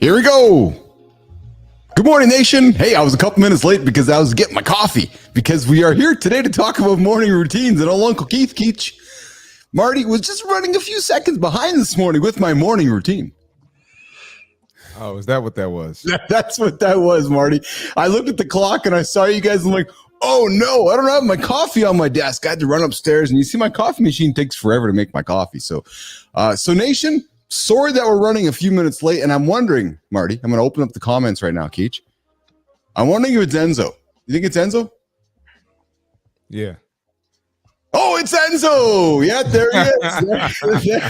Here we go. Good morning, nation. Hey, I was a couple minutes late because I was getting my coffee, because we are here today to talk about morning routines, and old Uncle Kris Keach, Marty, was just running a few seconds behind this morning with my morning routine. Oh, is that what that was? That's what that was, Marty. I looked at the clock and I saw you guys and I'm like, oh no, I don't have my coffee on my desk. I had to run upstairs, and you see my coffee machine takes forever to make my coffee. So nation, sorry that we're running a few minutes late. And I'm wondering, Marty, I'm going to open up the comments right now, Keach. I'm wondering if it's Enzo. You think it's Enzo? Yeah. Oh, it's Enzo. Yeah, there he is.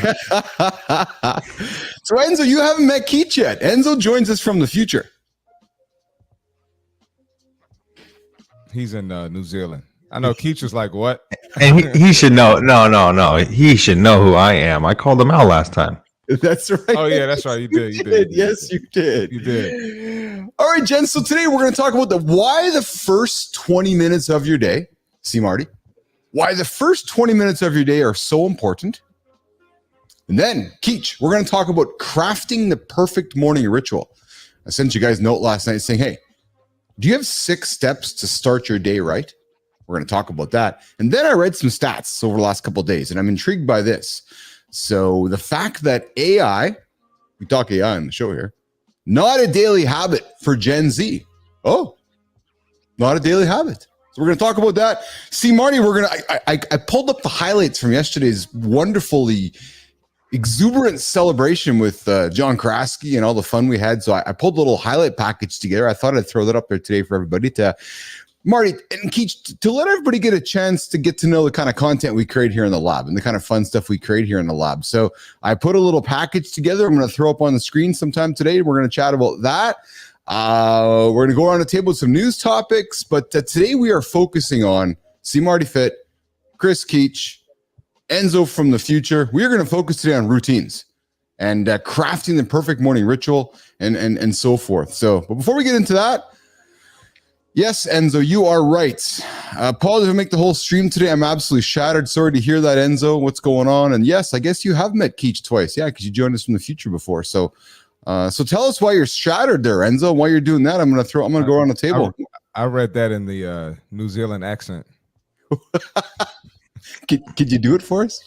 So Enzo, you haven't met Keach yet. Enzo joins us from the future. He's in New Zealand. I know Keach was like, what? And he should know. No. He should know who I am. I called him out last time. That's right. Oh, yeah, that's right. You did. Yes, you did. You did. All right, Jen. So today we're going to talk about why the first 20 minutes of your day, see, Marty, why the first 20 minutes of your day are so important. And then, Keach, we're going to talk about crafting the perfect morning ritual. I sent you guys a note last night saying, hey, do you have 6 steps to start your day right? We're going to talk about that. And then I read some stats over the last couple of days, and I'm intrigued by this. So the fact that AI, we talk AI on the show here, not a daily habit for Gen Z. Oh, not a daily habit. So we're going to talk about that. See, Marty, I pulled up the highlights from yesterday's wonderfully exuberant celebration with John Kraski and all the fun we had. So I pulled a little highlight package together. I thought I'd throw that up there today for everybody to, Marty and Keach, to let everybody get a chance to get to know the kind of content we create here in the lab and the kind of fun stuff we create here in the lab. So I put a little package together. I'm going to throw up on the screen sometime today. We're going to chat about that. We're going to go around the table with some news topics, but today we are focusing on Marty Fit, Kris Keach, Enzo from the future. We are going to focus today on routines and crafting the perfect morning ritual and so forth. So, but before we get into that, yes, Enzo, you are right. Apologies if I make the whole stream today. I'm absolutely shattered. Sorry to hear that, Enzo. What's going on? And yes, I guess you have met Keach twice. Yeah, because you joined us from the future before. So tell us why you're shattered there, Enzo. Why you're doing that? I'm going to go around the table. I read that in the New Zealand accent. Could you do it for us?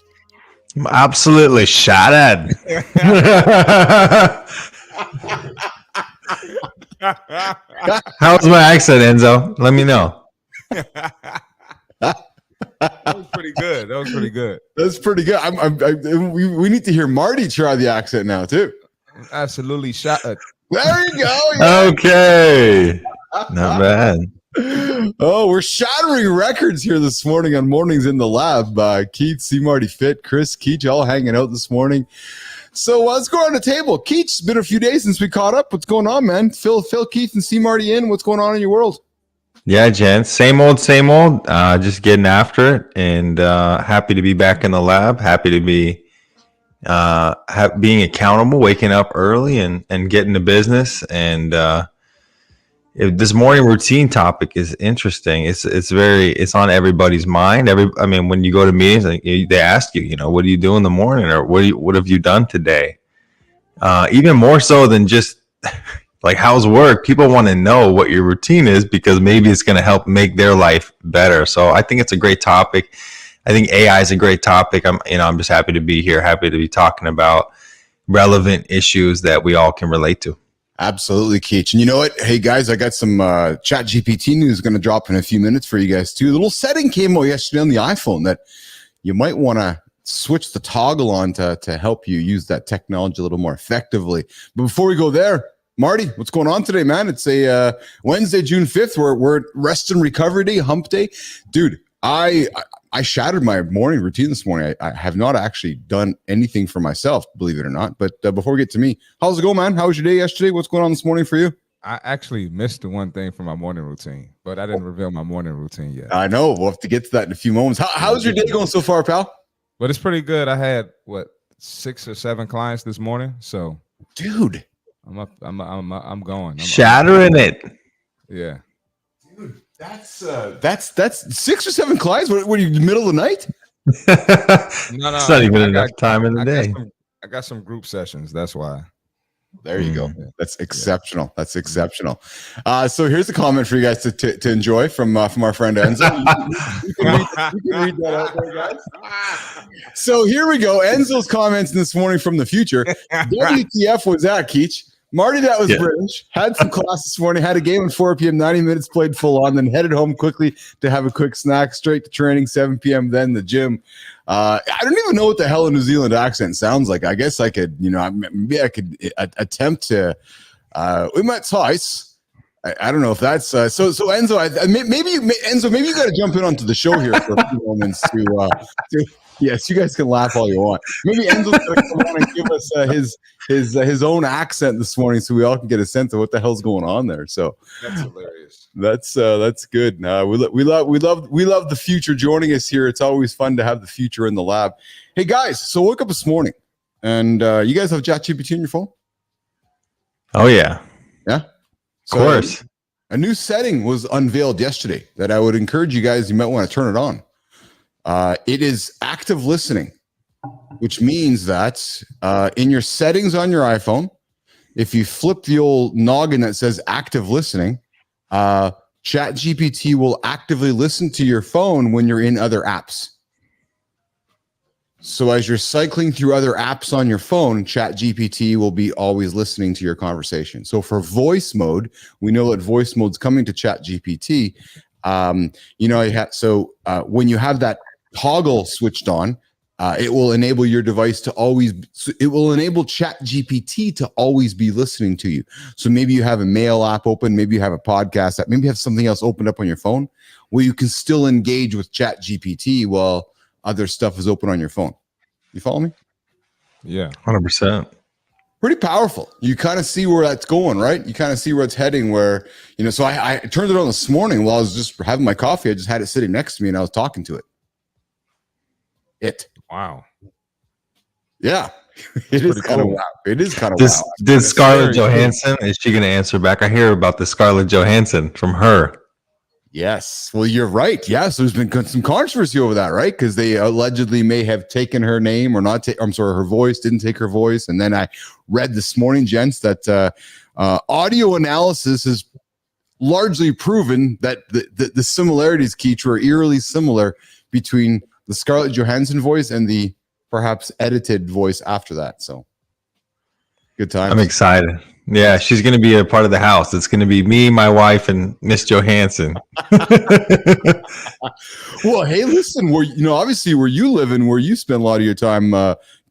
I'm absolutely shattered. How's my accent, Enzo? Let me know. That was pretty good. That's pretty good. We need to hear Marty try the accent now too. Absolutely shattered. There you go. Yeah. Okay. Not bad. Oh, we're shattering records here this morning on Mornings in the Lab. Keach, Marty Fit, Kris Keach, all hanging out this morning. So let's go around the table. Keach, it's been a few days since we caught up. What's going on, man? Phil, Keith, and Marty in. What's going on in your world? Yeah, Jen. Same old. Just getting after it, and happy to be back in the lab. Happy to be being accountable, waking up early and getting to business. And this morning routine topic is interesting. It's on everybody's mind. When you go to meetings, they ask you, what do you do in the morning, or what have you done today? Even more so than just like how's work. People want to know what your routine is, because maybe it's going to help make their life better. So I think it's a great topic. I think AI is a great topic. I'm just happy to be here, happy to be talking about relevant issues that we all can relate to. Absolutely, Keach. And you know what? Hey, guys, I got some Chat GPT news going to drop in a few minutes for you guys, too. The little setting came out yesterday on the iPhone that you might want to switch the toggle on to help you use that technology a little more effectively. But before we go there, Marty, what's going on today, man? It's a Wednesday, June 5th. We're at Rest and Recovery Day, hump day. Dude, I shattered my morning routine this morning. I have not actually done anything for myself, believe it or not. But before we get to me, how's it going, man? How was your day yesterday? What's going on this morning for you? I actually missed the one thing from my morning routine, but I didn't reveal my morning routine yet. I know. We'll have to get to that in a few moments. How's your day going so far, pal? But it's pretty good. I had 6 or 7 clients this morning. So, dude, I'm up. I'm going. Shattering it. Yeah. Dude, that's 6 or 7 clients. What are you, middle of the night? No, it's not even enough time in the day. I got some group sessions. That's why. There you go. That's exceptional. That's exceptional. So here's a comment for you guys to enjoy from our friend Enzo. You can read that out there, guys. So here we go. Enzo's comments this morning from the future. WTF was that, Keach? Marty, that was British. Had some class this morning. Had a game at 4 p.m. 90 minutes played full on. Then headed home quickly to have a quick snack. Straight to training 7 p.m. Then the gym. I don't even know what the hell a New Zealand accent sounds like. I guess I could, maybe I could attempt to. We met twice. I don't know if that's so. Enzo, maybe you got to jump in onto the show here for a few moments to. Yes, you guys can laugh all you want. Maybe Enzo's going to come on and give us his own accent this morning, so we all can get a sense of what the hell's going on there. So that's hilarious. That's good. We love the future joining us here. It's always fun to have the future in the lab. Hey guys, so I woke up this morning, and you guys have Chat GPT on your phone? Oh yeah, yeah. So, of course. A new setting was unveiled yesterday that I would encourage you guys. You might want to turn it on. It is active listening, which means that in your settings on your iPhone, if you flip the old noggin that says active listening, Chat GPT will actively listen to your phone when you're in other apps. So as you're cycling through other apps on your phone, Chat GPT will be always listening to your conversation. So for voice mode, we know that voice mode's coming to Chat GPT. When you have that toggle switched on, it will enable your device to always, it will enable Chat GPT to always be listening to you. So maybe you have a mail app open, maybe you have a podcast app, maybe you have something else opened up on your phone where you can still engage with Chat GPT while other stuff is open on your phone. You follow me? Yeah. 100%. Pretty powerful. You kind of see where that's going, right? You kind of see where it's heading where, so I turned it on this morning while I was just having my coffee. I just had it sitting next to me and I was talking to it. Wow. Yeah. It is kind of wow. It is kind of wow. Did Scarlett Johansson, is she going to answer back? I hear about the Scarlett Johansson from her. Yes. Well, you're right. Yes. There's been some controversy over that, right? Because they allegedly may have taken her name or not. Her voice, didn't take her voice. And then I read this morning, gents, that audio analysis has largely proven that the similarities, Keach, were eerily similar between the Scarlett Johansson voice and the perhaps edited voice after that. So good time. I'm excited. Yeah, she's going to be a part of the house. It's going to be me, my wife, and Miss Johansson. Well, hey, listen, obviously where you live and where you spend a lot of your time,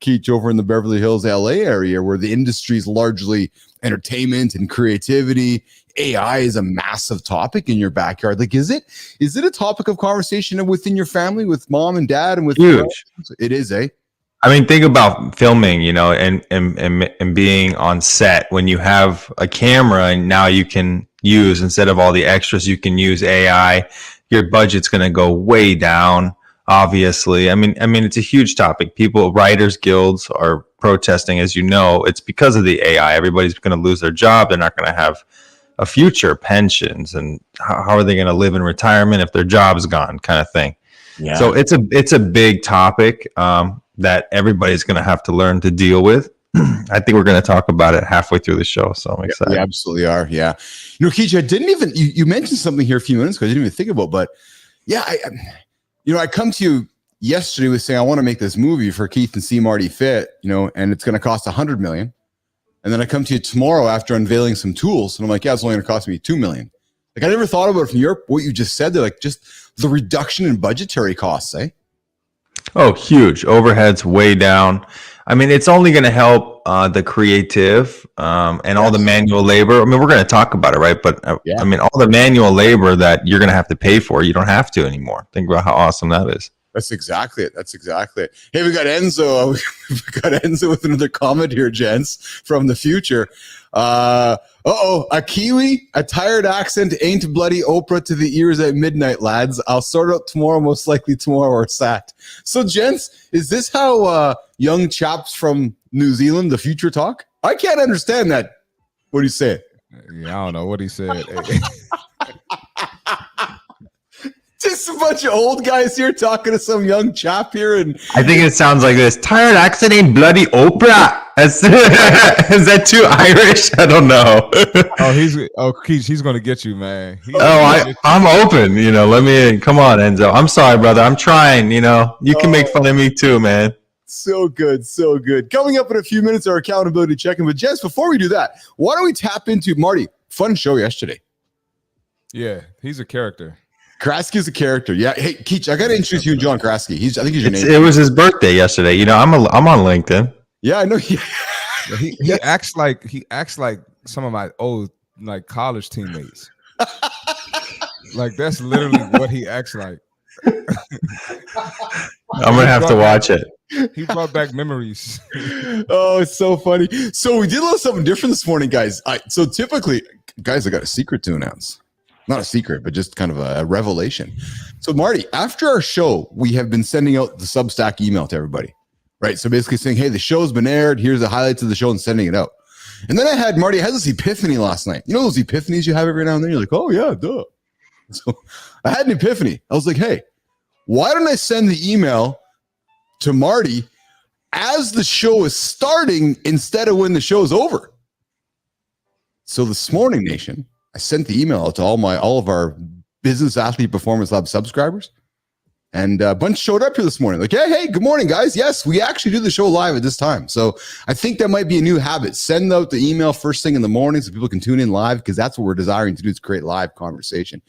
Keach, over in the Beverly Hills, LA area, where the industry is largely entertainment and creativity. AI is a massive topic in your backyard. Like, is it a topic of conversation within your family with mom and dad and with huge? It is, eh? I mean, think about filming, and being on set when you have a camera and now you can use, instead of all the extras, you can use AI. Your budget's going to go way down, obviously. I mean, it's a huge topic. Writers guilds are protesting, as you know. It's because of the AI. Everybody's going to lose their job. They're not going to have a future, pensions, and how are they going to live in retirement if their job's gone, kind of thing. Yeah. So it's a big topic that everybody's going to have to learn to deal with. I think we're going to talk about it halfway through the show, so I'm excited. We absolutely are. Yeah, Keach, I didn't even you mentioned something here a few minutes ago I didn't even think about, but yeah, I come to you yesterday with saying I want to make this movie for Keith and C Marty Fit, and it's going to cost $100 million. And then I come to you tomorrow after unveiling some tools, and I'm like, yeah, it's only going to cost me $2 million. Like, I never thought about it from what you just said there, like just the reduction in budgetary costs, eh? Oh, huge. Overhead's way down. I mean, it's only going to help the creative and all the manual labor. I mean, we're going to talk about it, right? But I mean, all the manual labor that you're going to have to pay for, you don't have to anymore. Think about how awesome that is. That's exactly it. Hey, we got Enzo. We got Enzo with another comment here, gents, from the future. A Kiwi, a tired accent ain't bloody Oprah to the ears at midnight, lads. I'll sort out tomorrow, most likely tomorrow or sat. So, gents, is this how young chaps from New Zealand, the future, talk? I can't understand that. What do you say? Yeah, I don't know what he said. Just a bunch of old guys here talking to some young chap here, and I think it sounds like this. Tired accent ain't bloody Oprah. Is that too Irish? I don't know. Keach, he's gonna get you, man. I'm open. Let me in. Come on, Enzo. I'm sorry, brother. I'm trying. You can make fun of me too, man. So good, so good. Coming up in a few minutes, our accountability check-in. But Jess, before we do that, why don't we tap into Marty? Fun show yesterday. Yeah, he's a character. Kraski is a character. Yeah. Hey, Keach, I got to introduce you to John Kraski. I think he's your name. It was his birthday yesterday. I'm on LinkedIn. Yeah, I know. He acts like some of my old college teammates. That's literally what he acts like. I'm gonna have to watch it. He brought back memories. Oh, it's so funny. So we did a little something different this morning, guys. So typically, guys, I got a secret to announce. Not a secret, but just kind of a revelation. So Marty, after our show, we have been sending out the Substack email to everybody, right? So basically saying, hey, the show's been aired. Here's the highlights of the show and sending it out. And then I had this epiphany last night. You know those epiphanies you have every now and then? You're like, oh yeah, duh. So I had an epiphany. I was like, hey, why don't I send the email to Marty as the show is starting instead of when the show's over? So this morning, Nation, I sent the email out to all of our Business Athlete Performance Lab subscribers, and a bunch showed up here this morning. Like, hey, good morning, guys. Yes, we actually do the show live at this time. So I think that might be a new habit. Send out the email first thing in the morning so people can tune in live, because that's what we're desiring to do, is create live conversation.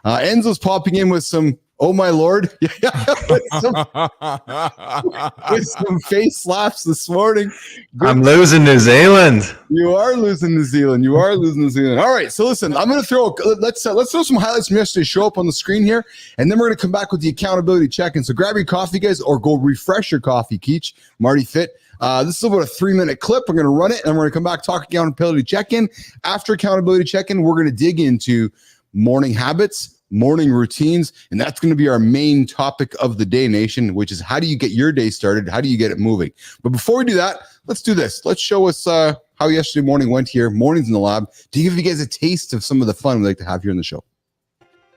Enzo's popping in with some, oh my Lord, with some face slaps this morning. Good. I'm losing New Zealand. You are losing New Zealand. All right, so listen, I'm going to let's throw some highlights from yesterday's show up on the screen here, and then we're going to come back with the accountability check-in. So grab your coffee, guys, or go refresh your coffee. Keach, Marty Fit. This is about a 3-minute clip. We're going to run it, and we're going to come back, talk accountability check-in. After accountability check-in, we're going to dig into morning habits, morning routines, and that's going to be our main topic of the day, Nation, which is how do you get your day started? How do you get it moving? But before we do that, let's do this. Let's show us how yesterday morning went here, mornings in the lab, to give you guys a taste of some of the fun we like to have here in the show.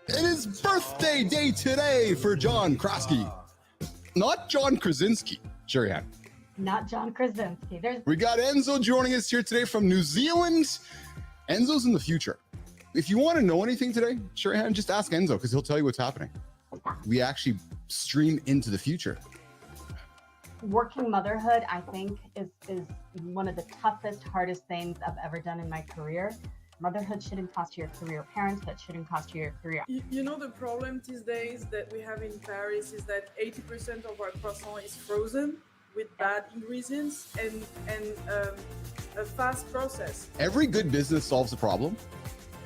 It is birthday day today for John Kraski. Not John Krasinski. Sure, yeah. Not John Krasinski. We got Enzo joining us here today from New Zealand. Enzo's in the future. If you want to know anything today, Sharihan, just ask Enzo, because he'll tell you what's happening. We actually stream into the future. Working motherhood, I think, is one of the toughest, hardest things I've ever done in my career. Motherhood shouldn't cost you your career. Parenthood shouldn't cost you your career. You know, the problem these days that we have in Paris is that 80% of our croissant is frozen with bad ingredients and a fast process. Every good business solves a problem.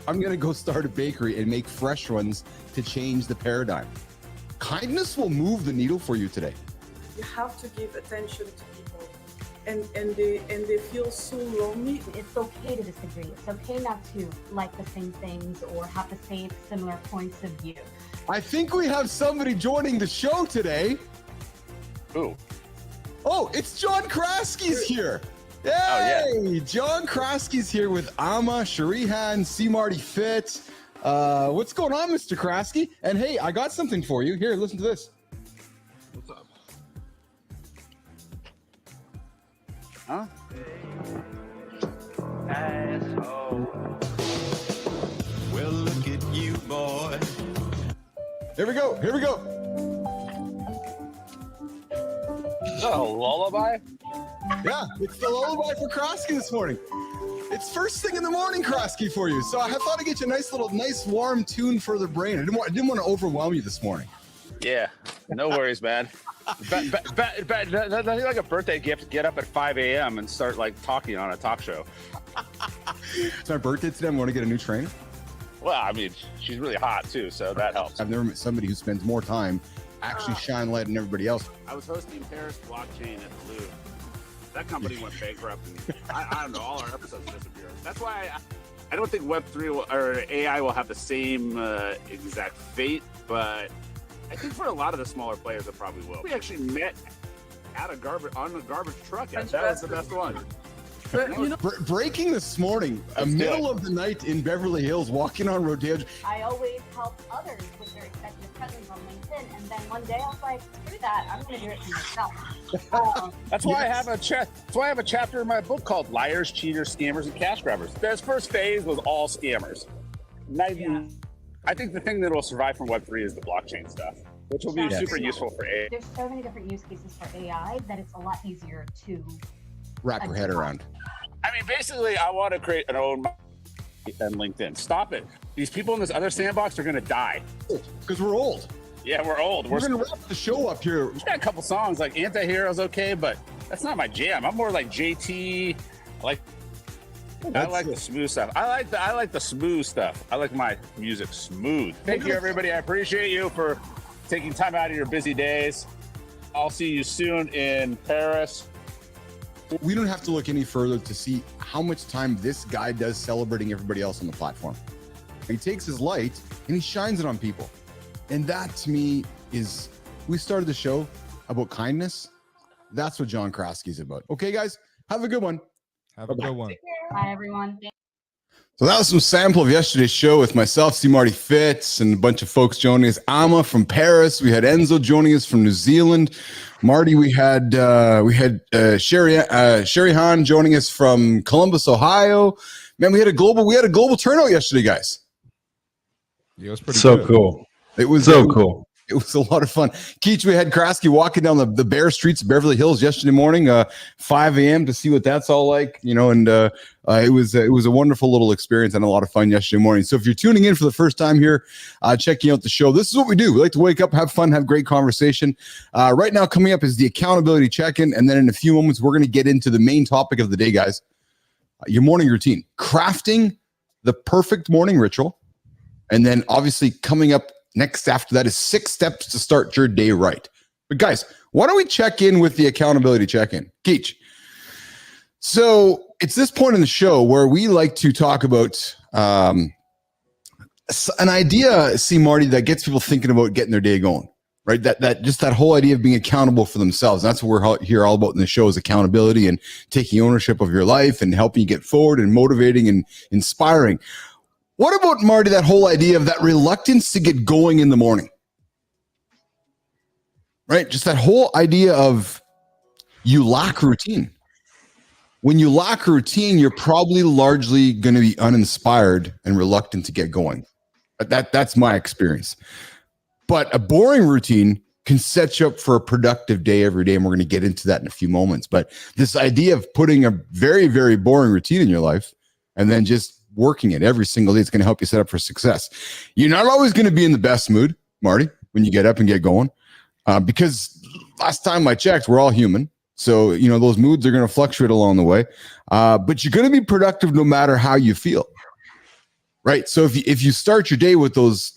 I'm going to go start a bakery and make fresh ones to change the paradigm. Kindness will move the needle for you today. You have to give attention to people, and they feel so lonely. It's okay to disagree. It's okay not to like the same things or have the same similar points of view. I think we have somebody joining the show today. Who? Oh, it's John Kraski's here. Yay! Oh, yeah. John Kraski's here with Amma, Sharihan, C. Marty Fit. What's going on, Mr. Kraski? And hey, I got something for you. Here, listen to this. What's up? Huh? Asshole. Well, look at you, boy. Here we go. Is that a lullaby? Yeah, it's the lullaby for Kraski this morning. It's first thing in the morning, Kraski, for you. So I thought I'd get you a nice warm tune for the brain. I didn't want to overwhelm you this morning. Yeah, no worries, man. Nothing like a birthday gift. Get up at 5 a.m. and start talking on a talk show. It's my birthday today. I'm going to get a new trainer. Well, I mean, she's really hot too, so that helps. I've never met somebody who spends more time actually shine light than everybody else. I was hosting Paris Blockchain at the Louvre. That company went bankrupt, and I don't know, all our episodes disappeared. That's why I don't think Web3 or AI will have the same exact fate, but I think for a lot of the smaller players, it probably will. We actually met on a garbage truck. That was the best one. But you know, Breaking this morning, middle of the night in Beverly Hills, walking on Rodeo. I always help others with their executive presence on LinkedIn, and then one day I was like, screw that, I'm going to do it for myself. That's why I have a That's why I have a chapter in my book called "Liars, Cheaters, Scammers, and Cash Grabbers." This first phase was all scammers. I think the thing that will survive from Web3 is the blockchain stuff, which will be super useful for AI. There's so many different use cases for AI that it's a lot easier to Wrap your head around. I mean, basically, I want to create an own and LinkedIn. Stop it. These people in this other sandbox are going to die. Because we're old. Yeah, we're old. We're going to wrap the show up here. We got a couple songs like Anti-Hero's okay, but that's not my jam. I'm more like JT. I like the smooth stuff. I like the smooth stuff. I like my music smooth. Thank you, everybody. I appreciate you for taking time out of your busy days. I'll see you soon in Paris. We don't have to look any further to see how much time this guy does celebrating everybody else on the platform. He takes his light and he shines it on people. And that to me is, we started the show about kindness. That's what John Kraski is about. Okay, guys, have a good one. Have a good one. Bye, everyone. So that was some sample of yesterday's show with myself, C. Marty Fitz, and a bunch of folks joining us. Amma from Paris. We had Enzo joining us from New Zealand. Marty, we had Sherry Hahn joining us from Columbus, Ohio. Man, we had a global turnout yesterday, guys. Yeah, it was pretty So good. cool. It was So cool. It was a lot of fun. Keach, we had Kraski walking down the bare streets of Beverly Hills yesterday morning, 5 a.m. to see what that's all like, and it was a wonderful little experience and a lot of fun yesterday morning. So if you're tuning in for the first time here, checking out the show, this is what we do. We like to wake up, have fun, have great conversation. Right now, coming up is the accountability check-in, and then in a few moments, we're going to get into the main topic of the day, guys. Your morning routine, crafting the perfect morning ritual, and then obviously coming up next after that is 6 steps to start your day right. But guys, why don't we check in with the accountability check-in? Keach. So it's this point in the show where we like to talk about an idea, see Marty, that gets people thinking about getting their day going, right? That whole idea of being accountable for themselves. That's what we're here all about in the show, is accountability and taking ownership of your life and helping you get forward and motivating and inspiring. What about, Marty, that whole idea of that reluctance to get going in the morning? Right? Just that whole idea of you lack routine. When you lack routine, you're probably largely going to be uninspired and reluctant to get going. That's my experience. But a boring routine can set you up for a productive day every day, and we're going to get into that in a few moments. But this idea of putting a very, very boring routine in your life and then just working it every single day, it's going to help you set up for success. You're not always going to be in the best mood, Marty, when you get up and get going, because last time I checked, we're all human. So, those moods are going to fluctuate along the way, but you're going to be productive no matter how you feel. Right. So if you start your day with those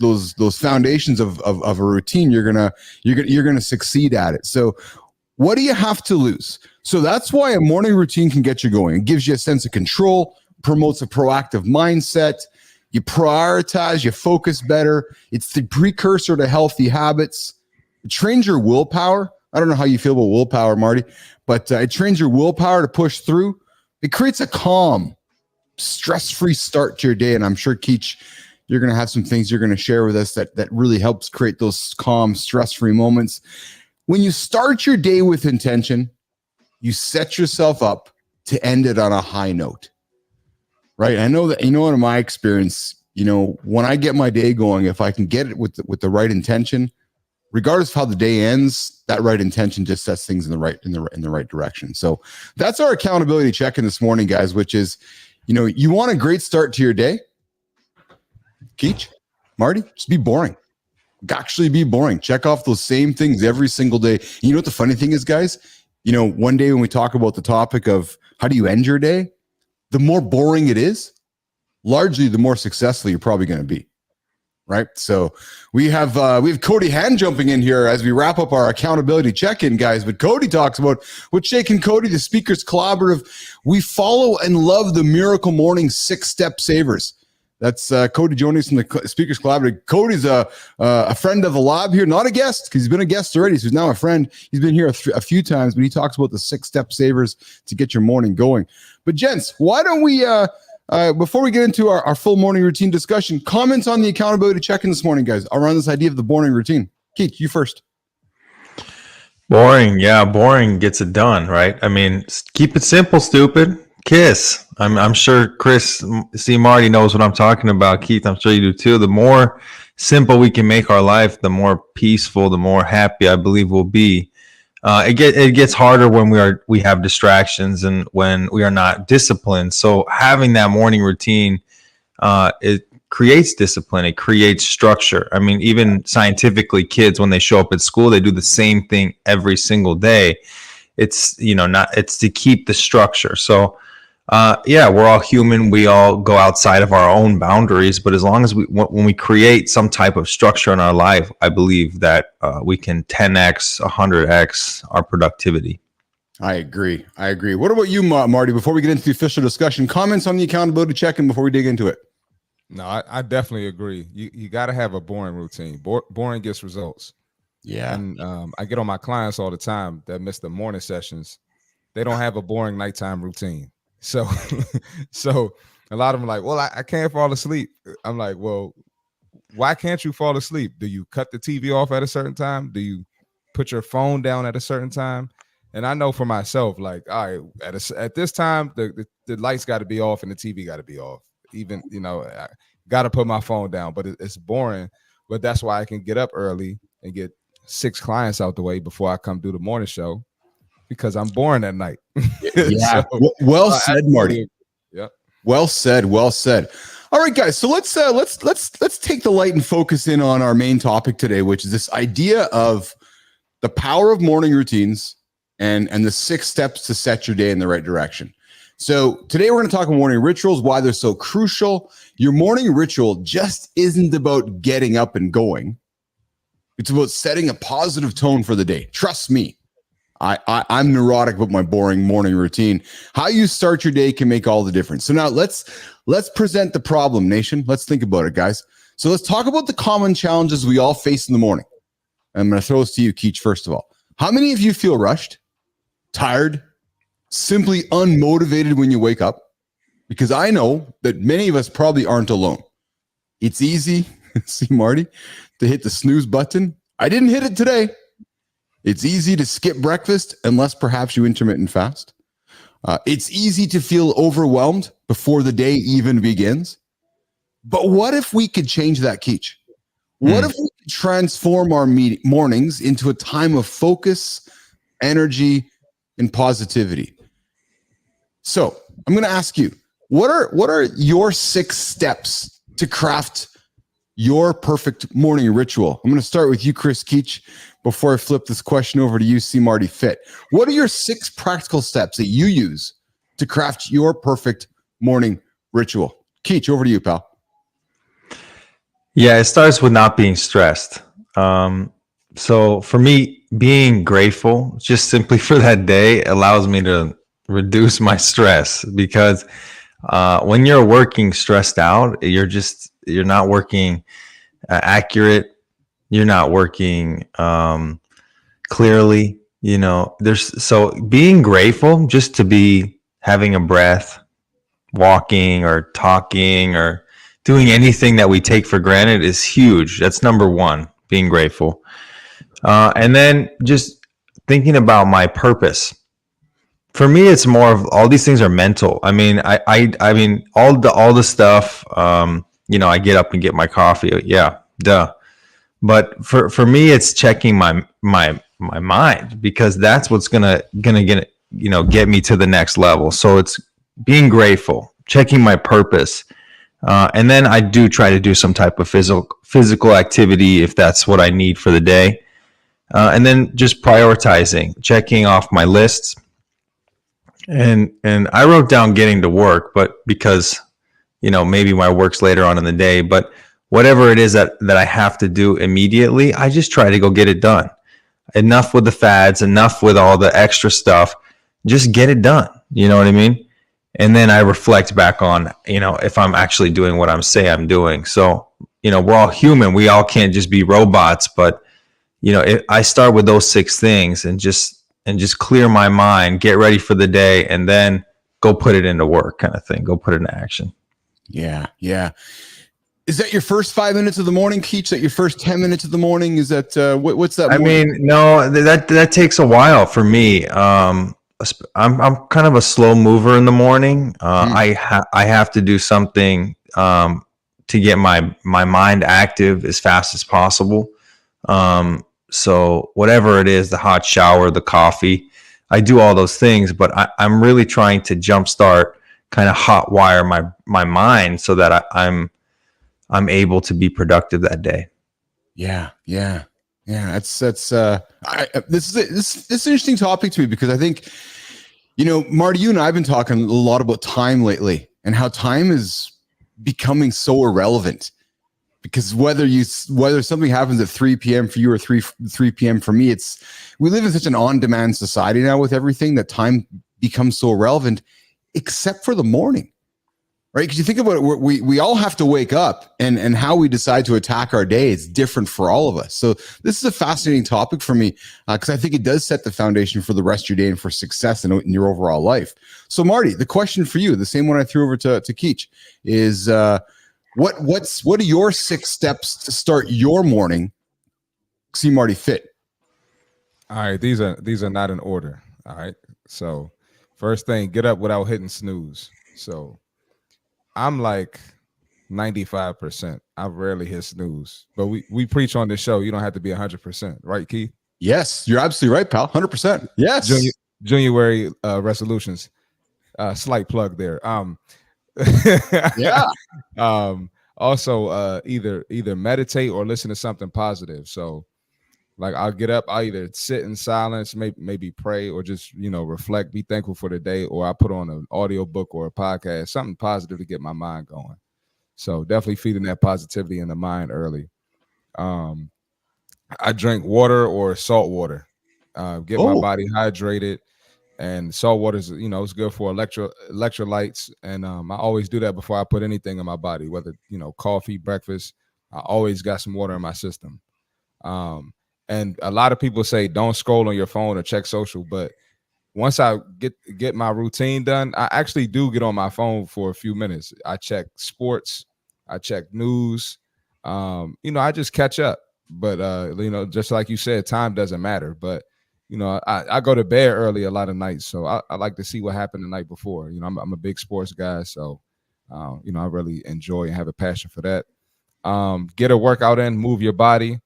foundations of a routine, you're going to succeed at it. So what do you have to lose? So that's why a morning routine can get you going. It gives you a sense of control, promotes a proactive mindset. You prioritize, you focus better. It's the precursor to healthy habits. It trains your willpower. I don't know how you feel about willpower, Marty, but it trains your willpower to push through. It creates a calm, stress-free start to your day. And I'm sure, Keach, you're going to have some things you're going to share with us that really helps create those calm, stress-free moments. When you start your day with intention, you set yourself up to end it on a high note. Right. I know that, in my experience, when I get my day going, if I can get it with the right intention, regardless of how the day ends, that right intention just sets things in the right direction. So that's our accountability check-in this morning, guys, which is, you want a great start to your day. Keach, Marty, just be boring. Actually be boring. Check off those same things every single day. You know what the funny thing is, guys? One day when we talk about the topic of how do you end your day, the more boring it is, largely the more successful you're probably going to be, right? So we have Cody Hand jumping in here as we wrap up our accountability check-in, guys. But Cody talks about with Shake and Cody, the Speakers Collaborative. We follow and love the Miracle Morning 6-step savers. That's Cody Jonas from the Speakers Collaborative. Cody's a friend of the lab here, not a guest because he's been a guest already, so he's now a friend. He's been here a few times, but he talks about the 6-step savers to get your morning going. But gents, why don't we, before we get into our full morning routine discussion, comments on the accountability check-in this morning, guys, around this idea of the morning routine. Keach, you first. Boring. Yeah, boring gets it done, right? I mean, keep it simple, stupid. Kiss. I'm sure Kris C. Marty knows what I'm talking about. Keith, I'm sure you do too. The more simple we can make our life, the more peaceful, the more happy I believe we'll be. It gets harder when we have distractions and when we are not disciplined. So having that morning routine, it creates discipline. It creates structure. I mean, even scientifically, kids, when they show up at school, they do the same thing every single day. It's, it's to keep the structure. So, we're all human. We all go outside of our own boundaries, but as long as when we create some type of structure in our life, I believe that we can 10x, 100x our productivity. I agree. What about you, Marty? Before we get into the official discussion, comments on the accountability check-in before we dig into it. No, I definitely agree. You got to have a boring routine. Boring gets results. Yeah. And I get on my clients all the time that miss the morning sessions. They don't have a boring nighttime routine. So a lot of them are like, well, I can't fall asleep. I'm like, well, why can't you fall asleep? Do you cut the TV off at a certain time? Do you put your phone down at a certain time? And I know for myself, like, all right, at this time, the lights got to be off and the TV got to be off. Even, I got to put my phone down, but it's boring. But that's why I can get up early and get 6 clients out the way before I come do the morning show, because I'm boring at night. Yeah. Well said, Marty. Yeah. Well said. All right, guys. So let's take the light and focus in on our main topic today, which is this idea of the power of morning routines and the 6 steps to set your day in the right direction. So today we're going to talk about morning rituals, why they're so crucial. Your morning ritual just isn't about getting up and going. It's about setting a positive tone for the day. Trust me. I'm neurotic with my boring morning routine. How you start your day can make all the difference. So now let's present the problem, nation. Let's think about it, guys. So let's talk about the common challenges we all face in the morning. I'm going to throw this to you, Keach, first of all. How many of you feel rushed, tired, simply unmotivated when you wake up? Because I know that many of us probably aren't alone. It's easy, see Marty, to hit the snooze button. I didn't hit it today. It's easy to skip breakfast unless perhaps you intermittent fast. It's easy to feel overwhelmed before the day even begins. But what if we could change that, Keach? What if we could transform our mornings into a time of focus, energy, and positivity? So I'm going to ask you, what are your 6 steps to craft your perfect morning ritual? I'm going to start with you, Kris Keach, before I flip this question over to you, C. Martin Fit. What are your 6 practical steps that you use to craft your perfect morning ritual? Keach, over to you, pal. Yeah, it starts with not being stressed. So for me, being grateful just simply for that day allows me to reduce my stress, because when you're working stressed out, you're not working accurate. You're not working clearly. So being grateful just to be having a breath, walking or talking or doing anything that we take for granted is huge. That's number 1, being grateful. And then just thinking about my purpose. For me, it's more of all these things are mental. I mean, I mean, all the stuff, I get up and get my coffee. Yeah, duh. But for me, it's checking my mind, because that's what's gonna get me to the next level. So it's being grateful, checking my purpose, and then I do try to do some type of physical activity if that's what I need for the day, and then just prioritizing, checking off my lists. And I wrote down getting to work, but because maybe my work's later on in the day, but whatever it is that I have to do immediately, I just try to go get it done. Enough with the fads, enough with all the extra stuff. Just get it done. You know what I mean? And then I reflect back on, if I'm actually doing what I'm doing. So, we're all human. We all can't just be robots, but I start with those 6 things and just clear my mind, get ready for the day, and then go put it into work, kind of thing. Go put it into action. Yeah. Is that your first 5 minutes of the morning, Keach? That your first 10 minutes of the morning? Is that what's that? I mean, no, that takes a while for me. I'm kind of a slow mover in the morning. I have to do something to get my mind active as fast as possible. So whatever it is, the hot shower, the coffee, I do all those things, but I'm really trying to jumpstart, kind of hot wire my mind so that I'm able to be productive that day. Yeah. That's this is an interesting topic to me, because I think, Marty, you and I have been talking a lot about time lately, and how time is becoming so irrelevant. Because whether something happens at 3 p.m. for you or 3 p.m. for me, we live in such an on-demand society now with everything, that time becomes so irrelevant, except for the morning, right? Because you think about it, we all have to wake up, and how we decide to attack our day is different for all of us. So this is a fascinating topic for me, because I think it does set the foundation for the rest of your day and for success in your overall life. So Marty, the question for you, the same one I threw over to Keach, is what are your 6 steps to start your morning? See Marty Fit. All right, these are not in order. All right. So first thing, get up without hitting snooze. So I'm like 95%. I rarely hit snooze, but we preach on this show, you don't have to be 100%, right, Keith? Yes, you're absolutely right, pal. 100%. Yes. January resolutions. Slight plug there. Yeah. Also, either meditate or listen to something positive. So, like, I'll get up, I'll either sit in silence, maybe pray, or just reflect, be thankful for the day, or I put on an audio book or a podcast, something positive to get my mind going. So definitely feeding that positivity in the mind early. I drink water or salt water, get my body hydrated. And salt water is, it's good for electrolytes. And I always do that before I put anything in my body, whether, coffee, breakfast. I always got some water in my system. And a lot of people say don't scroll on your phone or check social. But once I get my routine done, I actually do get on my phone for a few minutes. I check sports. I check news. I just catch up. But, just like you said, time doesn't matter. But I go to bed early a lot of nights, so I like to see what happened the night before. I'm a big sports guy, so I really enjoy and have a passion for that. Get a workout in, move your body.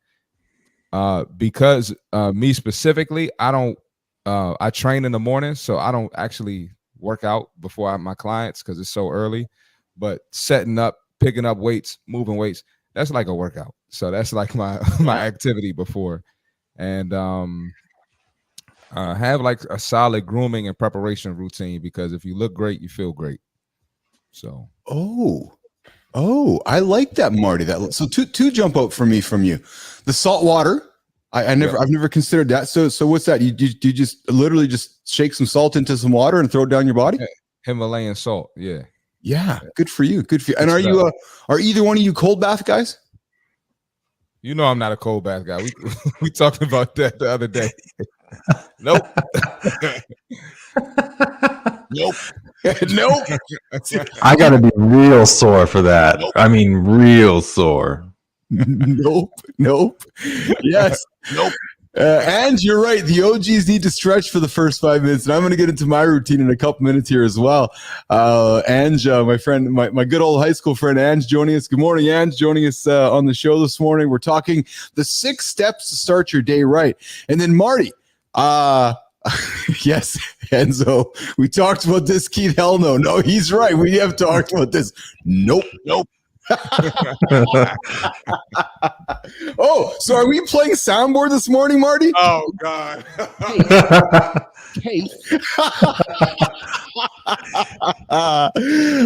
Because me specifically, I train in the morning, so I don't actually work out before my clients because it's so early. But setting up, picking up weights, moving weights, that's like a workout. So that's like my activity before, and have like a solid grooming and preparation routine, because if you look great, you feel great. So. I like that, Marty. So two jump out for me from you. The salt water. I've never considered that. So what's that? You just literally just shake some salt into some water and throw it down your body? Himalayan salt. Yeah. Yeah. Good for you. And are either one of you cold bath guys? I'm not a cold bath guy. We talked about that the other day. Nope. Nope. I gotta be real sore for that. Nope. I mean, real sore. Nope. Yes. Nope. And you're right. The OGs need to stretch for the first 5 minutes, and I'm going to get into my routine in a couple minutes here as well. Ange, my friend, my good old high school friend, Ange, joining us. Good morning, Ange, joining us on the show this morning. We're talking the 6 steps to start your day right. And then Marty, yes, Enzo, we talked about this. Keith, hell no. No, he's right. We have talked about this. Nope. Oh, so are we playing soundboard this morning, Marty? Oh, God. Hey.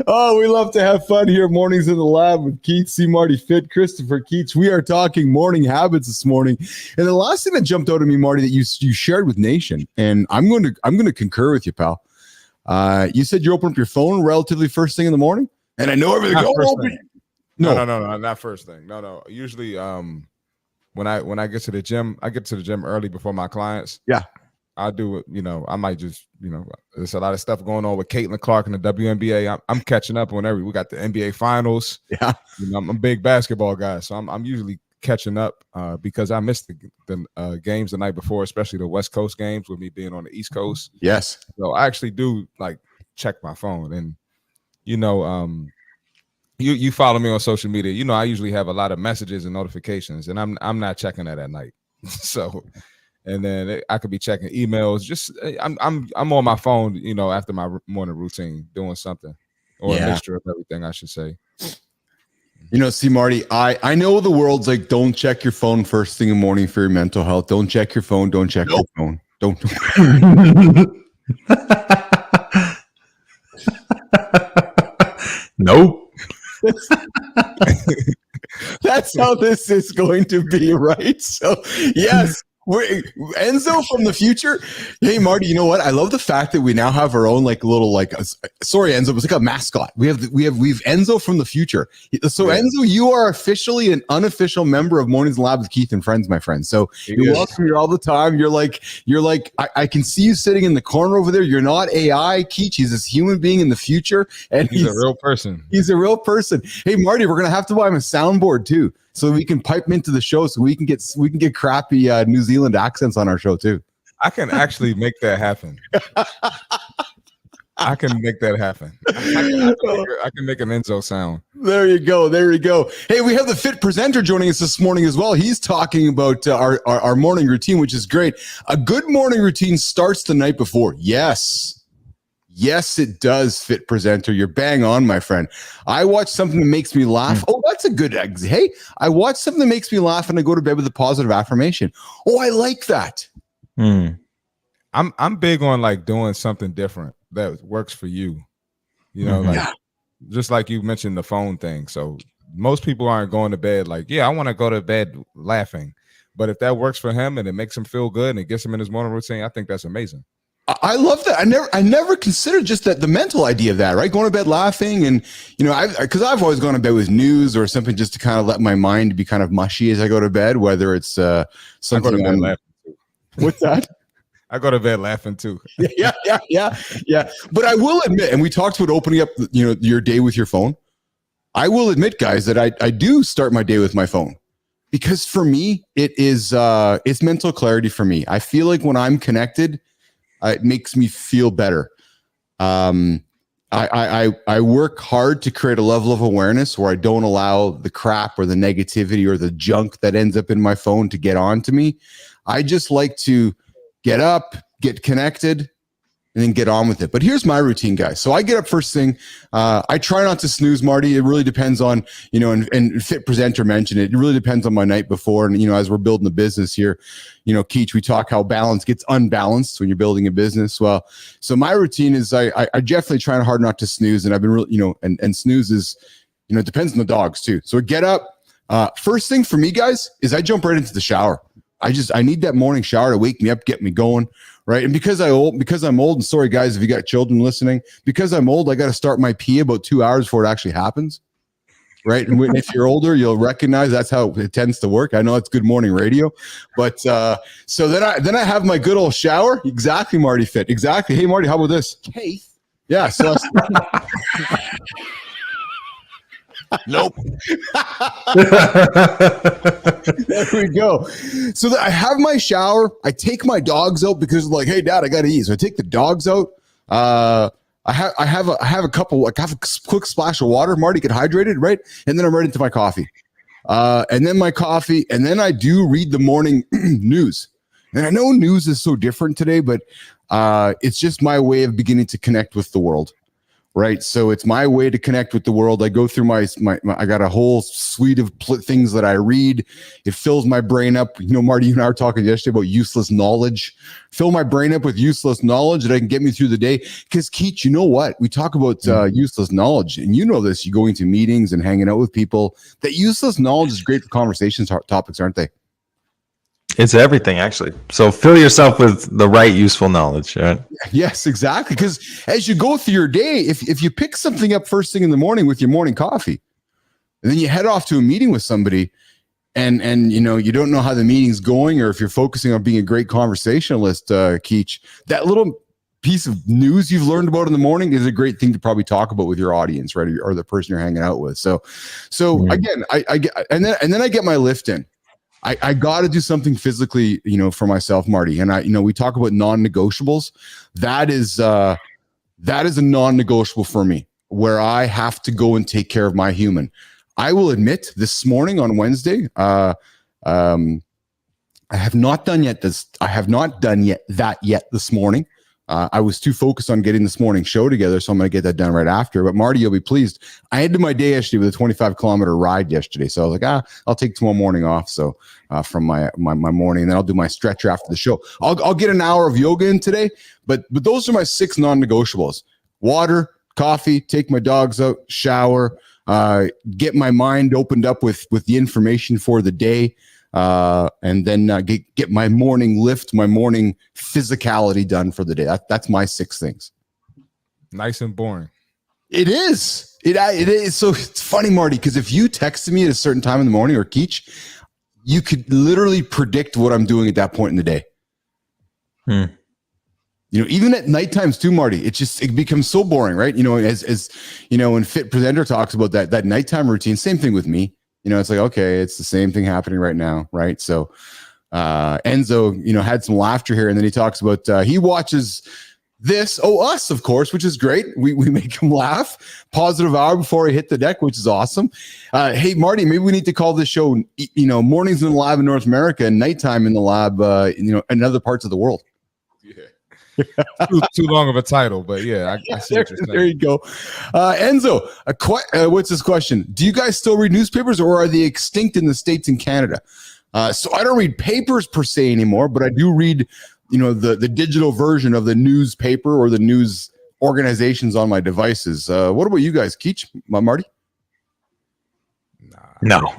Oh, we love to have fun here. Mornings in the lab with Keith, C. Marty Fit, Christopher Keach. We are talking morning habits this morning. And the last thing that jumped out at me, Marty, that you shared with Nation, and I'm going to concur with you, pal. You said you open up your phone relatively first thing in the morning, and I know everything. No, not first thing. No. Usually, when I get to the gym, I get to the gym early before my clients. Yeah. I do it, I might just, there's a lot of stuff going on with Caitlin Clark and the WNBA. I'm catching up on we got the NBA finals. Yeah. I'm a big basketball guy. So I'm usually catching up because I missed the games the night before, especially the West Coast games with me being on the East Coast. Yes. So I actually do check my phone, and, you follow me on social media. I usually have a lot of messages and notifications, and I'm not checking that at night. So, and then I could be checking emails. Just I'm on my phone, after my morning routine, doing something, or a mixture of everything, I should say. See, Marty, I know the world's like, don't check your phone first thing in the morning for your mental health. Don't check your phone. Don't check your phone. Don't. Nope. That's how this is going to be, right? So, yes. Enzo from the future. Hey, Marty, you know what? I love the fact that we now have our own sorry, Enzo, it was like a mascot. We've Enzo from the future. So Enzo, you are officially an unofficial member of Mornings in the Lab with Keith and Friends, my friend. So you're welcome here all the time. You're like, I can see you sitting in the corner over there. You're not AI, Keach. He's this human being in the future. And he's a real person. He's a real person. Hey, Marty, we're going to have to buy him a soundboard too, so we can pipe him into the show, so we can get crappy New Zealand accents on our show too. I can actually make that happen. I can make that happen. I can make an Enzo sound. There you go. Hey, we have the Fit presenter joining us this morning as well. He's talking about our morning routine, which is great. A good morning routine starts the night before. Yes, it does, Fit presenter. You're bang on, my friend. I watch something that makes me laugh. Oh, that's a good exit. Hey, I watch something that makes me laugh and I go to bed with a positive affirmation. Oh, I like that. I'm big on doing something different that works for you. Just like you mentioned the phone thing. So most people aren't going to bed I want to go to bed laughing. But if that works for him and it makes him feel good and it gets him in his morning routine, I think that's amazing. I love that. I never considered just the mental idea of that, right? Going to bed laughing, and because I've always gone to bed with news or something just to kind of let my mind be kind of mushy as I go to bed, whether it's something. I go to bed laughing too. What's that? I go to bed laughing too. Yeah. But I will admit, and we talked about opening up, your day with your phone. I will admit, guys, that I do start my day with my phone, because for me, it's mental clarity for me. I feel like when I'm connected, it makes me feel better. I work hard to create a level of awareness where I don't allow the crap or the negativity or the junk that ends up in my phone to get on to me. I just like to get up, get connected, and then get on with it. But here's my routine, guys. So I get up first thing. I try not to snooze, Marty. It really depends on, and Fit presenter mentioned it. It really depends on my night before. And, as we're building a business here, Keach, we talk how balance gets unbalanced when you're building a business. Well, so my routine is I definitely try hard not to snooze. And I've been really, and snooze is, it depends on the dogs too. So I get up. First thing for me, guys, is I jump right into the shower. I need that morning shower to wake me up, get me going. Right. And because I'm old, and sorry guys, if you got children listening, because I'm old, I got to start my pee about 2 hours before it actually happens. Right. And if you're older, you'll recognize that's how it tends to work. I know it's good morning radio, but so then I have my good old shower. Exactly, Marty Fit. Exactly. Hey, Marty, how about this? Hey. Yeah. So nope. There we go. So I have my shower. I take my dogs out because hey, Dad, I got to eat. So I take the dogs out. I have a quick splash of water. Marty, get hydrated, right? And then I'm right into my coffee. And then I do read the morning news. And I know news is so different today, but it's just my way of beginning to connect with the world. Right. So it's my way to connect with the world. I go through my I got a whole suite of things that I read. It fills my brain up. Marty, you and I were talking yesterday about useless knowledge. Fill my brain up with useless knowledge that I can get me through the day. Because Keach, you know what? We talk about useless knowledge, and you know this. You go into meetings and hanging out with people. That useless knowledge is great for conversation topics, aren't they? It's everything, actually. So fill yourself with the right useful knowledge. Right? Yes, exactly. Because as you go through your day, if you pick something up first thing in the morning with your morning coffee, and then you head off to a meeting with somebody, and you don't know how the meeting's going, or if you're focusing on being a great conversationalist, Keach, that little piece of news you've learned about in the morning is a great thing to probably talk about with your audience, right, or the person you're hanging out with. So again, I get, and then I get my lift in. I got to do something physically, for myself, Marty. And we talk about non-negotiables. That is a non-negotiable for me, where I have to go and take care of my human. I will admit, this morning on Wednesday, I have not done that yet this morning. I was too focused on getting this morning show together, so I'm going to get that done right after. But Marty, you'll be pleased. I ended my day yesterday with a 25-kilometer ride yesterday, so I was like, I'll take tomorrow morning off. So from my morning, and then I'll do my stretcher after the show. I'll get an hour of yoga in today, but those are my 6 non-negotiables: water, coffee, take my dogs out, shower, get my mind opened up with the information for the day. And then get my morning lift, my morning physicality done for the day. That's my 6 things. Nice and boring. It is. It is. So it's funny, Marty, because if you texted me at a certain time in the morning, or Keach, you could literally predict what I'm doing at that point in the day. Even at night times too, Marty, it becomes so boring, right? As when Fit Presenter talks about that nighttime routine, same thing with me. It's like, okay, it's the same thing happening right now, right? So Enzo, had some laughter here, and then he talks about he watches us, of course, which is great. We make him laugh. Positive hour before I hit the deck, which is awesome. Hey, Marty, maybe we need to call this show, mornings in the lab in North America and nighttime in the lab, in other parts of the world. Too long of a title, but yeah, I see what you're saying. There you go. Enzo, what's this question? Do you guys still read newspapers, or are they extinct in the States and Canada? So I don't read papers per se anymore, but I do read, the digital version of the newspaper or the news organizations on my devices. What about you guys, Keach, Marty? No.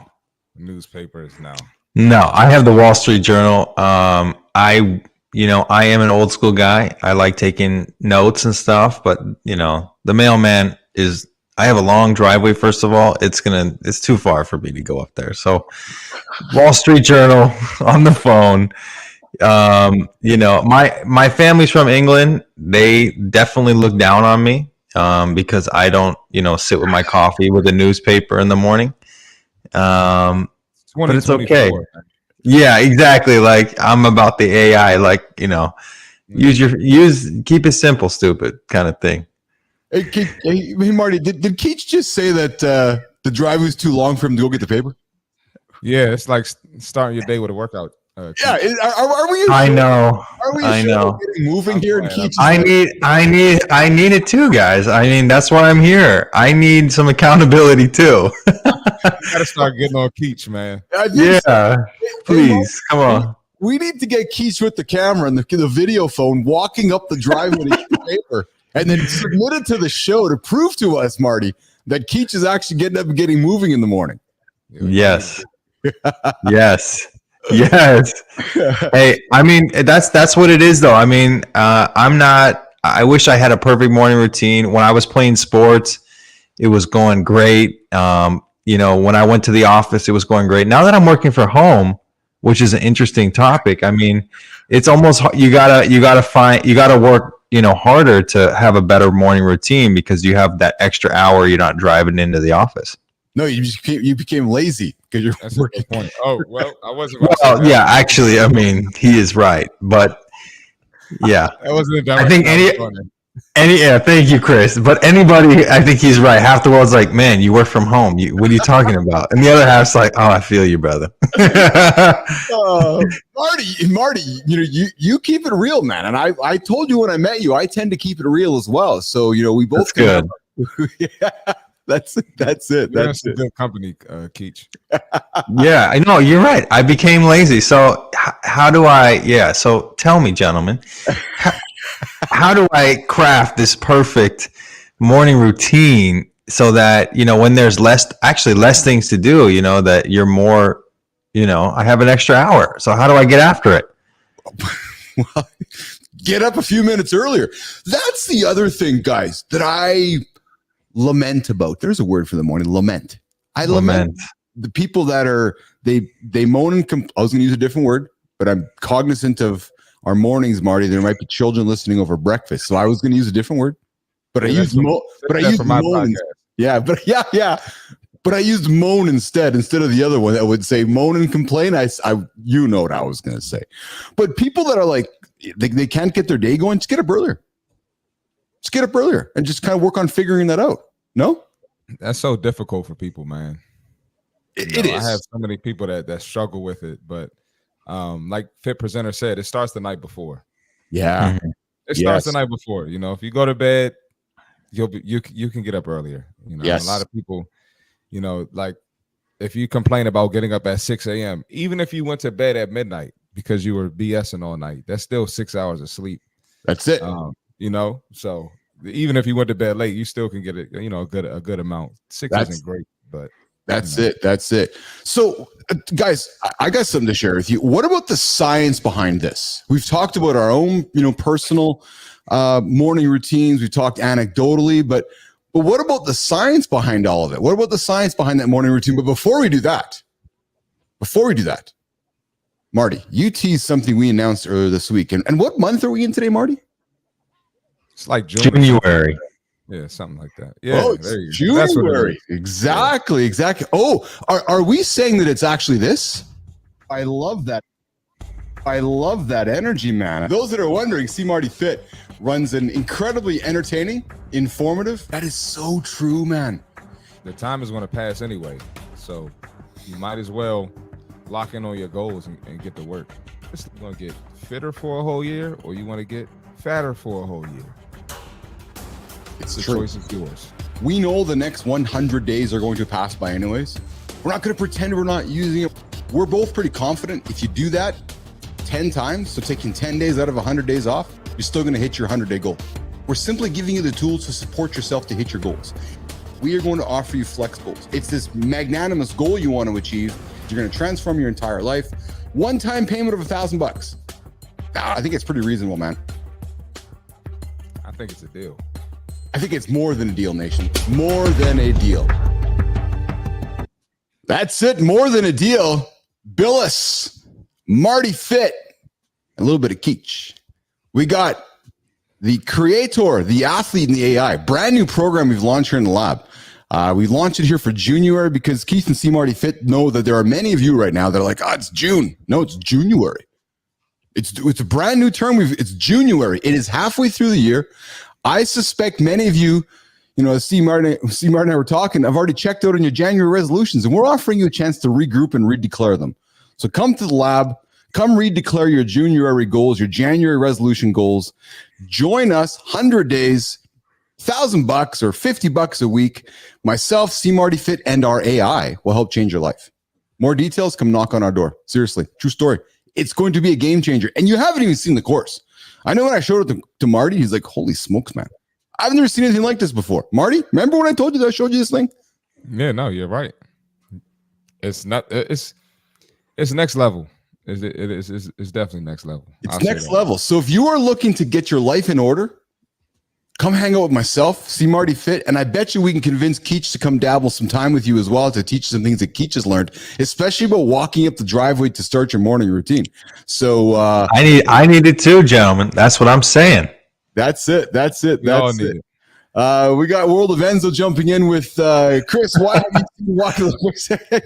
Newspapers, no. No, I have the Wall Street Journal. I am an old school guy. I like taking notes and stuff, but the mailman I have a long driveway. First of all, it's too far for me to go up there. So Wall Street Journal on the phone. My family's from England. They definitely look down on me, because I don't, sit with my coffee with a newspaper in the morning. But it's okay. Yeah, exactly. Like, I'm about the AI, like, keep it simple, stupid kind of thing. Hey, Marty, did Keach just say that the drive was too long for him to go get the paper? Yeah, it's like starting your day with a workout. Yeah, are we? I know. Are we? I know. Getting moving here, and Keach. I need it too, guys. I mean, that's why I'm here. I need some accountability too. You gotta start getting on Keach, man. Yeah, please, come on. We need to get Keach with the camera and the video phone, walking up the driveway to get the paper, and then submit it to the show to prove to us, Marty, that Keach is actually getting up and getting moving in the morning. Yes. Yes. Yes. Hey, I mean, that's what it is, though. I mean, I wish I had a perfect morning routine. When I was playing sports, it was going great. When I went to the office, it was going great. Now that I'm working from home, which is an interesting topic, I mean, it's almost, you gotta work, harder to have a better morning routine, because you have that extra hour you're not driving into the office. No, you became lazy because you're That's working. A good point. Oh, well, I wasn't. Well, yeah, actually, I mean, he is right, but yeah, that wasn't. I think yeah, thank you, Kris. But anybody, I think he's right. Half the world's like, man, you work from home. What are you talking about? And the other half's like, oh, I feel you, brother. Marty, you keep it real, man. And I told you when I met you, I tend to keep it real as well. So we both. That's good. Yeah. That's it. That's it. Good company, Keach. Yeah, I know. You're right. I became lazy. So how do I? Yeah. So tell me, gentlemen, how do I craft this perfect morning routine so that when there's less things to do, that you're more I have an extra hour. So how do I get after it? Well, get up a few minutes earlier. That's the other thing, guys, that I lament about. There's a word for the morning, lament. I lament the people that are, they moan and I was going to use a different word, but I'm cognizant of our mornings, Marty. There might be children listening over breakfast. So I was going to use a different word, but I used moan. Yeah, but I used moan instead of the other one that would say moan and complain. I you know what I was going to say. But people that are like, they can't get their day going, just get up earlier. Just get up earlier and just kind of work on figuring that out. No? That's so difficult for people, man. It is. I have so many people that struggle with it, but like Fit Presenter said, it starts the night before. Yeah. Mm-hmm. It starts the night before. If you go to bed, you can get up earlier. Yes. A lot of people, like if you complain about getting up at 6 a.m., even if you went to bed at midnight because you were BSing all night, that's still 6 hours of sleep. That's it. So even if you went to bed late, you still can get it, a good amount. 6 isn't great, but that's it. That's it. So guys, I got something to share with you. What about the science behind this? We've talked about our own, personal morning routines. We talked anecdotally, but what about the science behind all of it? What about the science behind that morning routine? But before we do that, Marty, you teased something we announced earlier this week. And what month are we in today, Marty? It's like June. January. Yeah, something like that. Yeah, it's January. Exactly. Oh, are we saying that it's actually this? I love that. I love that energy, man. Those that are wondering, See Marty Fit runs an incredibly entertaining, informative. That is so true, man. The time is going to pass anyway, so you might as well lock in on your goals and get to work. You want to get fitter for a whole year, or you want to get fatter for a whole year? It's the true. choice is yours. We know the next 100 days are going to pass by anyways. We're not going to pretend we're not using it. We're both pretty confident if you do that 10 times, so taking 10 days out of 100 days off, you're still going to hit your 100-day goal. We're simply giving you the tools to support yourself to hit your goals. We are going to offer you flex goals. It's this magnanimous goal you want to achieve. You're going to transform your entire life. One-time payment of $1,000. I think it's pretty reasonable, man. I think it's a deal. I think it's more than a deal, nation. More than a deal. That's it. More than a deal. Bilous, Marty Fit, a little bit of Keach. We got the creator, the athlete, and the AI. Brand new program we've launched here in the lab. We launched it here for January because Keith and See Marty Fit know that there are many of you right now that are like, it's June. No, it's January. It's a brand new term. It's January. It is halfway through the year. I suspect many of you, as See Martin and I were talking, I've already checked out on your January resolutions, and we're offering you a chance to regroup and redeclare them. So come to the lab, come redeclare your January goals, your January resolution goals. Join us, 100 days, $1,000 or $50 a week. Myself, See Marty Fit, and our AI will help change your life. More details, come knock on our door. Seriously, true story. It's going to be a game changer, and you haven't even seen the course. I know when I showed it to Marty, he's like, holy smokes, man. I've never seen anything like this before. Marty, remember when I told you that I showed you this thing? Yeah, no, you're right. It's next level. It's definitely next level. It's next level. So if you are looking to get your life in order, come hang out with myself, See Marty Fit, and I bet you we can convince Keach to come dabble some time with you as well to teach some things that Keach has learned, especially about walking up the driveway to start your morning routine. So I need it too, gentlemen. That's what I'm saying. That's it. We all need it. We got World of Enzo jumping in with Kris. Why have you walking?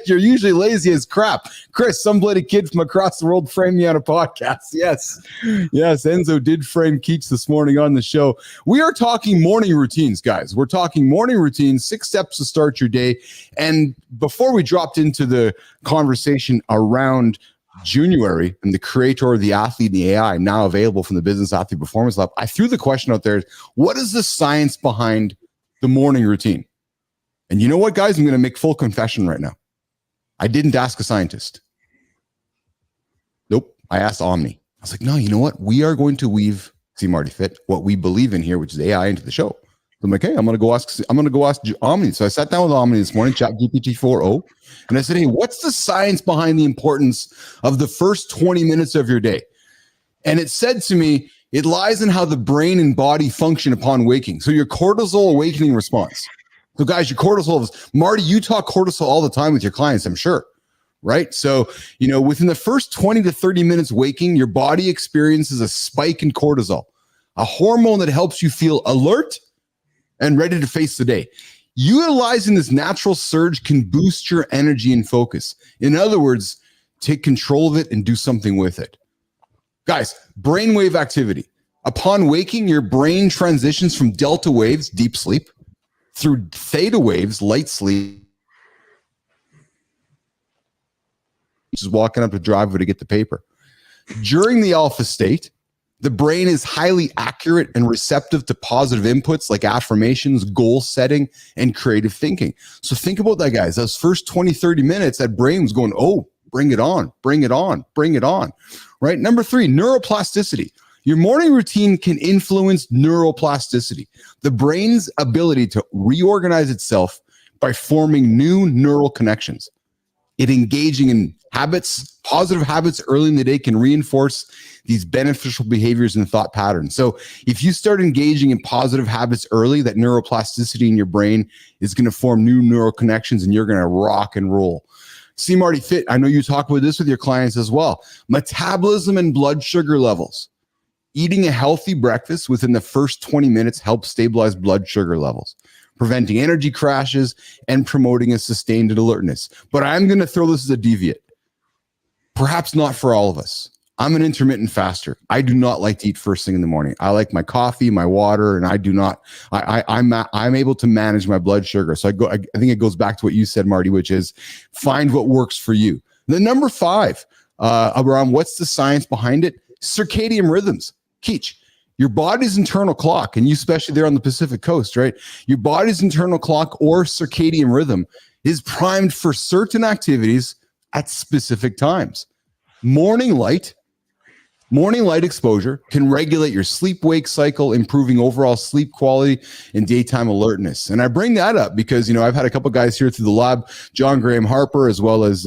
You're usually lazy as crap. Kris, some bloody kid from across the world framed me on a podcast. Yes. Enzo did frame Keach this morning on the show. We are talking morning routines, guys. We're talking morning routines, 6 steps to start your day. And before we dropped into the conversation around January and the creator, the athlete, and the AI now available from the Business Athlete Performance Lab, I threw the question out there: what is the science behind the morning routine? And you know what, guys? I'm going to make full confession right now. I didn't ask a scientist. Nope. I asked Omni. I was like, no, you know what? We are going to weave, See Marty Fit, what we believe in here, which is AI, into the show. I'm like, hey, I'm gonna go ask Omni. So I sat down with Omni this morning, Chat GPT 4.0, and I said, hey, what's the science behind the importance of the first 20 minutes of your day? And it said to me, it lies in how the brain and body function upon waking. So your cortisol awakening response. So guys, your cortisol is, Marty, you talk cortisol all the time with your clients, I'm sure, right? So, within the first 20 to 30 minutes waking, your body experiences a spike in cortisol, a hormone that helps you feel alert and ready to face the day. Utilizing this natural surge can boost your energy and focus. In other words, take control of it and do something with it. Guys, brainwave activity. Upon waking, your brain transitions from delta waves, deep sleep, through theta waves, light sleep. Just walking up the driveway to get the paper. During the alpha state, the brain is highly accurate and receptive to positive inputs like affirmations, goal setting, and creative thinking. So think about that, guys. Those first 20, 30 minutes, that brain was going, oh, bring it on, bring it on, bring it on, right? Number 3, neuroplasticity. Your morning routine can influence neuroplasticity, the brain's ability to reorganize itself by forming new neural connections. It engaging in habits, positive habits early in the day can reinforce these beneficial behaviors and thought patterns. So if you start engaging in positive habits early, that neuroplasticity in your brain is going to form new neural connections and you're going to rock and roll. See, Marty Fit, I know you talk about this with your clients as well. Metabolism and blood sugar levels. Eating a healthy breakfast within the first 20 minutes helps stabilize blood sugar levels, preventing energy crashes and promoting a sustained alertness. But I'm going to throw this as a deviate. Perhaps not for all of us. I'm an intermittent faster. I do not like to eat first thing in the morning. I like my coffee, my water, and I do not. I'm able to manage my blood sugar. So I think it goes back to what you said, Marty, which is find what works for you. The number 5, around what's the science behind it? Circadian rhythms. Keach, your body's internal clock, and you especially there on the Pacific Coast, right? Your body's internal clock or circadian rhythm is primed for certain activities at specific times. Morning light exposure can regulate your sleep-wake cycle, improving overall sleep quality and daytime alertness. And I bring that up because, I've had a couple guys here through the lab, John Graham Harper, as well as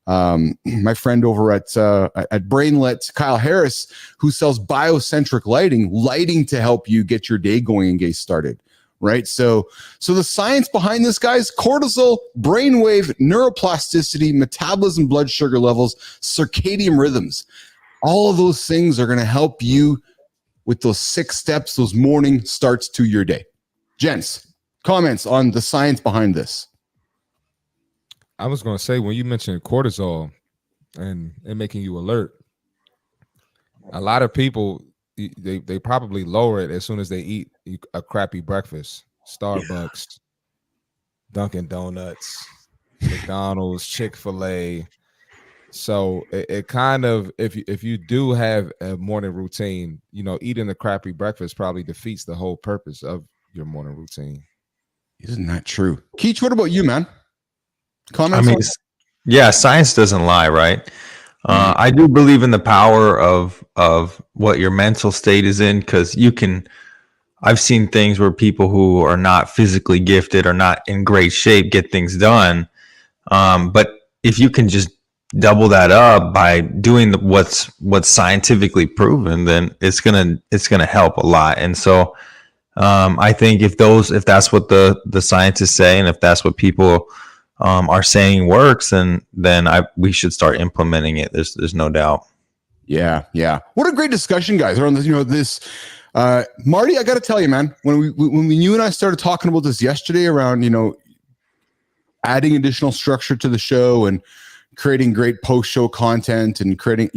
my friend over at Brainlet, Kyle Harris, who sells biocentric lighting to help you get your day going and get started. Right. So the science behind this, guys, cortisol, brainwave, neuroplasticity, metabolism, blood sugar levels, circadian rhythms, all of those things are going to help you with those 6 steps, those morning starts to your day. Gents, comments on the science behind this? I was going to say, when you mentioned cortisol and making you alert, a lot of people, they probably lower it as soon as they eat a crappy breakfast. Starbucks, Dunkin' Donuts, McDonald's, Chick-fil-A. So it kind of, if you do have a morning routine, eating a crappy breakfast probably defeats the whole purpose of your morning routine. Isn't that true? Keach, what about you, man? Comments? I mean, yeah, science doesn't lie, right? I do believe in the power of what your mental state is in, because I've seen things where people who are not physically gifted or not in great shape get things done. But if you can just double that up by doing what's scientifically proven, then it's gonna help a lot. And so I think if that's what the scientists say, and if that's what people are saying works, then we should start implementing it. There's no doubt. Yeah. What a great discussion, guys, around this. Marty, I got to tell you, man, when you and I started talking about this yesterday around, adding additional structure to the show and creating great post-show content and creating,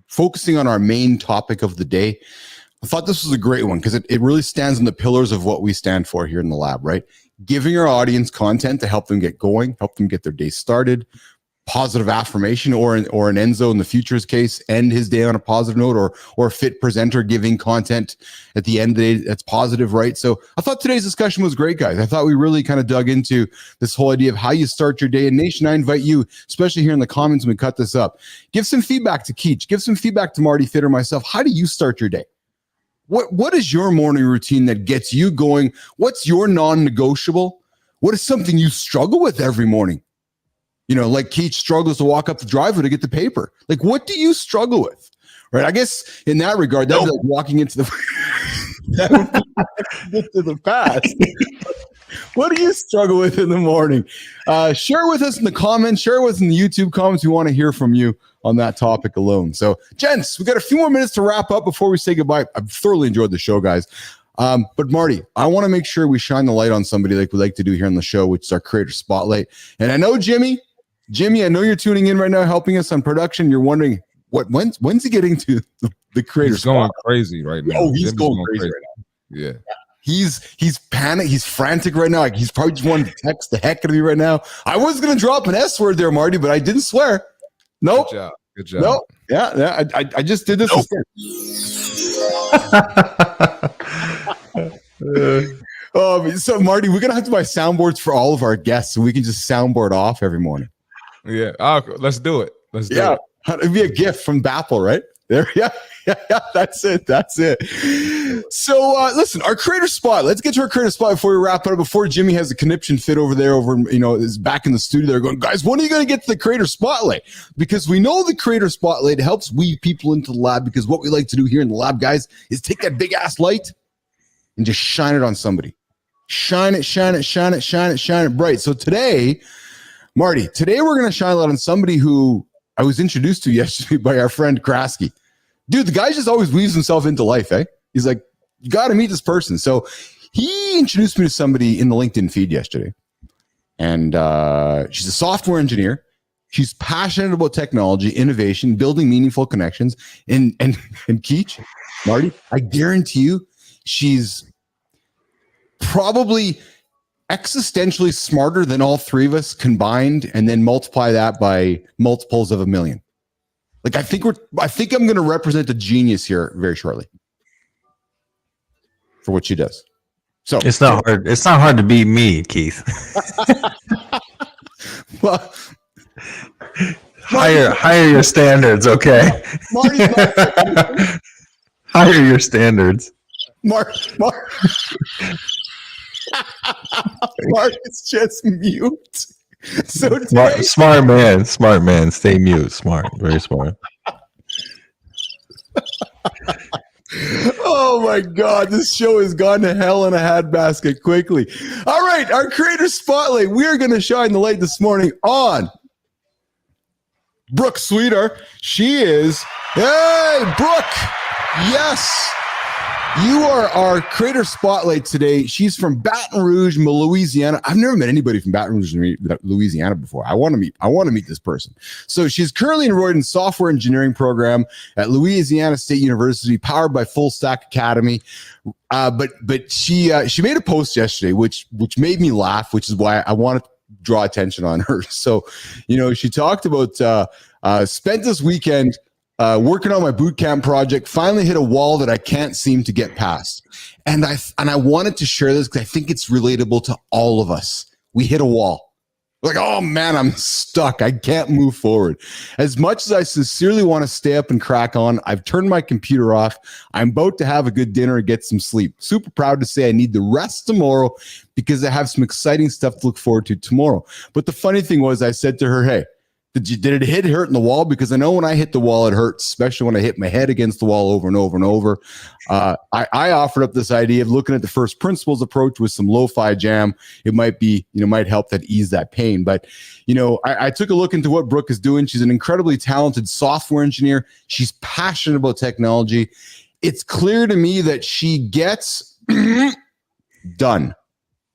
focusing on our main topic of the day, I thought this was a great one because it really stands on the pillars of what we stand for here in the lab, right? Giving our audience content to help them get going, help them get their day started, positive affirmation, or an Enzo in the future's case, end his day on a positive note, or a fit presenter giving content at the end of the day that's positive, right? So I thought today's discussion was great, guys. I thought we really kind of dug into this whole idea of how you start your day. And Nation, I invite you, especially here in the comments when we cut this up, give some feedback to Keach, give some feedback to Marty Fit or myself. How do you start your day? What is your morning routine that gets you going? What's your non-negotiable? What is something you struggle with every morning? You know, like Keach struggles to walk up the driveway to get the paper. Like, what do you struggle with? Right. I guess in that regard, that's like walking into the into the past. What do you struggle with in the morning? Share with us in the comments. Share with us in the YouTube comments. We want to hear from you on that topic alone. So, gents, we got a few more minutes to wrap up before we say goodbye. I've thoroughly enjoyed the show, guys. But Marty, I want to make sure we shine the light on somebody like we like to do here on the show, which is our creator spotlight. And I know Jimmy, I know you're tuning in right now, helping us on production. You're wondering when's he getting to the creator? He's going crazy right now. Oh, he's going crazy right now. Yeah. He's panicked. He's frantic right now. Like he's probably just wanting to text the heck out of me right now. I was going to drop an S word there, Marty, but I didn't swear. Nope. Good job. Nope. Yeah. I just did this. So Marty, we're gonna have to buy soundboards for all of our guests, so we can just soundboard off every morning. Yeah. Let's do it. Let's do it. It'd be a gift from BAPL, right? There. Yeah. That's it. So listen, our creator spot. Let's get to our creator spot before we wrap it up. Before Jimmy has a conniption fit over there, is back in the studio. They're going, guys, when are you going to get to the creator spotlight? Because we know the creator spotlight helps weave people into the lab. Because what we like to do here in the lab, guys, is take that big ass light and just shine it on somebody. Shine it bright. So today, Marty, we're going to shine a light on somebody who I was introduced to yesterday by our friend Kraski. Dude, the guy just always weaves himself into life, eh? He's like, you got to meet this person. So he introduced me to somebody in the LinkedIn feed yesterday. And she's a software engineer. She's passionate about technology, innovation, building meaningful connections. And Keach, Marty, I guarantee you, she's probably existentially smarter than all three of us combined, and then multiply that by multiples of 1 million. Like I think I'm going to represent a genius here very shortly for what she does. So it's not hard. It's not hard to beat me, Keith. Well, higher your standards, okay? Higher your standards. Mark is just mute. So smart man, stay mute. Smart, very smart. Oh my God, this show has gone to hell in a handbasket quickly. All right, our creator spotlight. We are going to shine the light this morning on Brooke Sweeter. She is, hey, Brooke, yes. You are our creator spotlight today. She's from Baton Rouge, Louisiana. I've never met anybody from Baton Rouge, Louisiana before. I want to meet this person. So she's currently enrolled in software engineering program at Louisiana State University, powered by Full Stack Academy. But she made a post yesterday, which made me laugh, which is why I wanted to draw attention on her. So, she talked about spent this weekend working on my boot camp project, finally hit a wall that I can't seem to get past. And I wanted to share this because I think it's relatable to all of us. We hit a wall. Like, oh man, I'm stuck. I can't move forward. As much as I sincerely want to stay up and crack on, I've turned my computer off. I'm about to have a good dinner and get some sleep. Super proud to say I need the rest tomorrow because I have some exciting stuff to look forward to tomorrow. But the funny thing was I said to her, hey, did it hurt in the wall? Because I know when I hit the wall, it hurts, especially when I hit my head against the wall over and over and over. I offered up this idea of looking at the first principles approach with some lo-fi jam. It might be, might help that ease that pain. But, I took a look into what Brooke is doing. She's an incredibly talented software engineer. She's passionate about technology. It's clear to me that she gets done.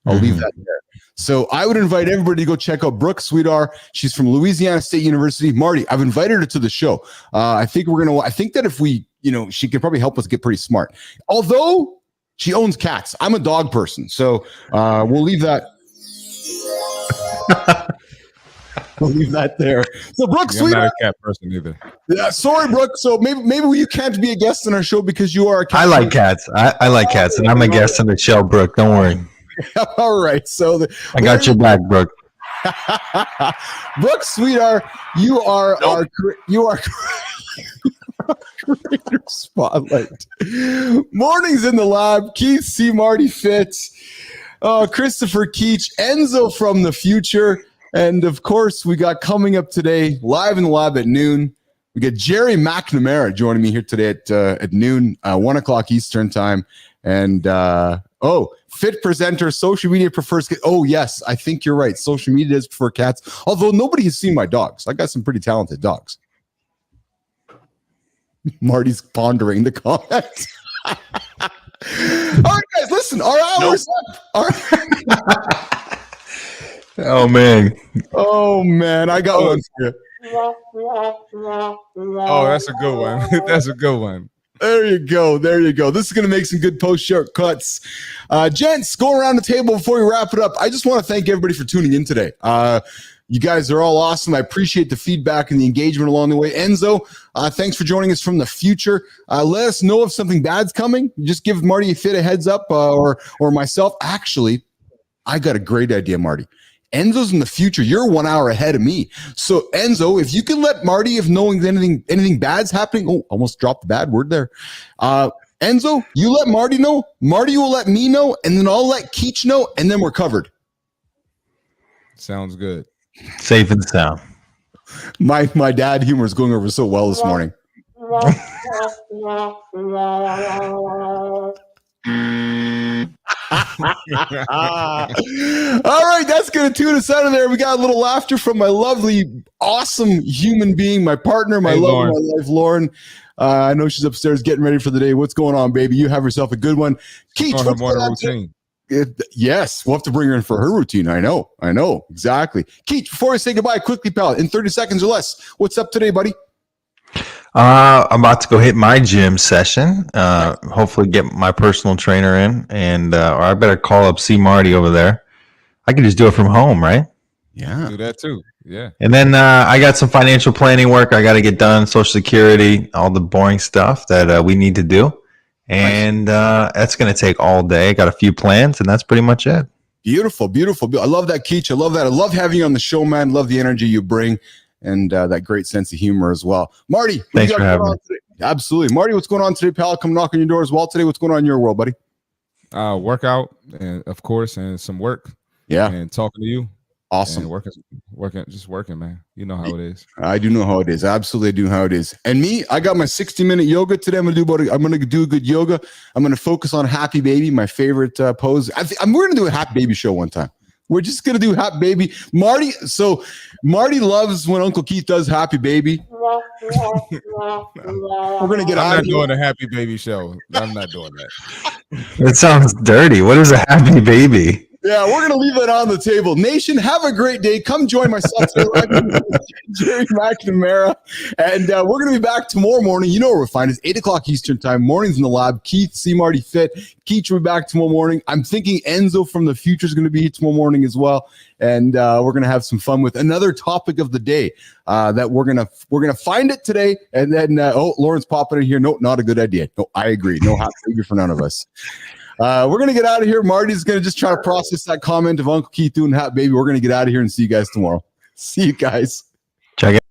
I'll leave that there. So I would invite everybody to go check out Brooke Sweeter. She's from Louisiana State University. Marty, I've invited her to the show. I think that if we, she could probably help us get pretty smart. Although she owns cats. I'm a dog person. So we'll leave that. We'll leave that there. So Brooke Sweeter. I'm not a cat person either. Yeah, sorry, Brooke. So maybe you can't be a guest on our show because you are a cat. I like cats. I like cats, and I'm a guest on the show, Brooke. Don't worry. All right, so I got your back, Brooke. Brooke Sweeter, you are Creator Spotlight. Mornings in the lab. Keith C. Marty Fit. Christopher Keach. Enzo from the future. And of course, we got coming up today, live in the lab at noon. We got Jerry McNamara joining me here today at noon, 1 o'clock Eastern time. And fit presenter, social media prefers. Oh, yes, I think you're right. Social media does prefer cats. Although nobody has seen my dogs. I got some pretty talented dogs. Marty's pondering the comment. All right, guys, listen. Our hour's up. All right. Oh man, I got one for you. Oh, that's a good one. That's a good one. There you go. This is going to make some good post-show cuts. Gents, going around the table before we wrap it up. I just want to thank everybody for tuning in today. You guys are all awesome. I appreciate the feedback and the engagement along the way. Enzo, thanks for joining us from the future. Let us know if something bad's coming. Just give Marty Fit a heads up or myself. Actually, I got a great idea, Marty. Enzo's in the future. You're 1 hour ahead of me. So Enzo, if you can let Marty, if knowing anything bad's happening, almost dropped the bad word there. Enzo, you let Marty know. Marty will let me know, and then I'll let Keach know, and then we're covered. Sounds good. Safe and sound. My dad humor is going over so well this morning. All right, that's going to tune us out of there. We got a little laughter from my lovely, awesome human being, my partner, my love of my life, Lauren. I know she's upstairs getting ready for the day. What's going on, baby? You have yourself a good one. Keach, what's going on routine? Yes, we'll have to bring her in for her routine. I know, exactly. Keach, before I say goodbye, quickly, pal, in 30 seconds or less, what's up today, buddy? I'm about to go hit my gym session. Hopefully get my personal trainer in, and or I better call up C. Marty over there. I can just do it from home, right? Yeah, do that too. Yeah. And then I got some financial planning work I got to get done, Social Security, all the boring stuff that we need to do. And that's going to take all day. I got a few plans, and that's pretty much it. Beautiful. I love that, Keach. I love that. I love having you on the show, man. Love the energy you bring and that great sense of humor as well. Marty, thanks for having me. Today? Absolutely. Marty, what's going on today, pal? Come knock on your door as well today. What's going on in your world, buddy? Workout, and of course, and some work. Yeah. And talking to you. Awesome. And just working, man. You know how it is. I do know how it is. Absolutely do know how it is. And me, I got my 60-minute yoga today. I'm gonna do good yoga. I'm gonna focus on Happy Baby, my favorite pose. We're gonna do a Happy Baby show one time. We're just gonna do Happy Baby. Marty Marty loves when Uncle Keith does Happy Baby. We're gonna get. I'm not doing a Happy Baby show. I'm not doing that. It sounds dirty. What is a Happy Baby? Yeah, we're going to leave that on the table. Nation, have a great day. Come join myself, Jerry McNamara. And we're going to be back tomorrow morning. You know where we'll find us, 8 o'clock Eastern time. Mornings in the lab. Keith, C. Marty Fit. Keith will be back tomorrow morning. I'm thinking Enzo from the future is going to be here tomorrow morning as well. And we're going to have some fun with another topic of the day that we're going to find it today. And then, Lauren's popping in here. No, not a good idea. No, I agree. No hot figure for none of us. We're going to get out of here. Marty's going to just try to process that comment of Uncle Keith doing Hat Baby. We're going to get out of here and see you guys tomorrow. See you guys. Check it.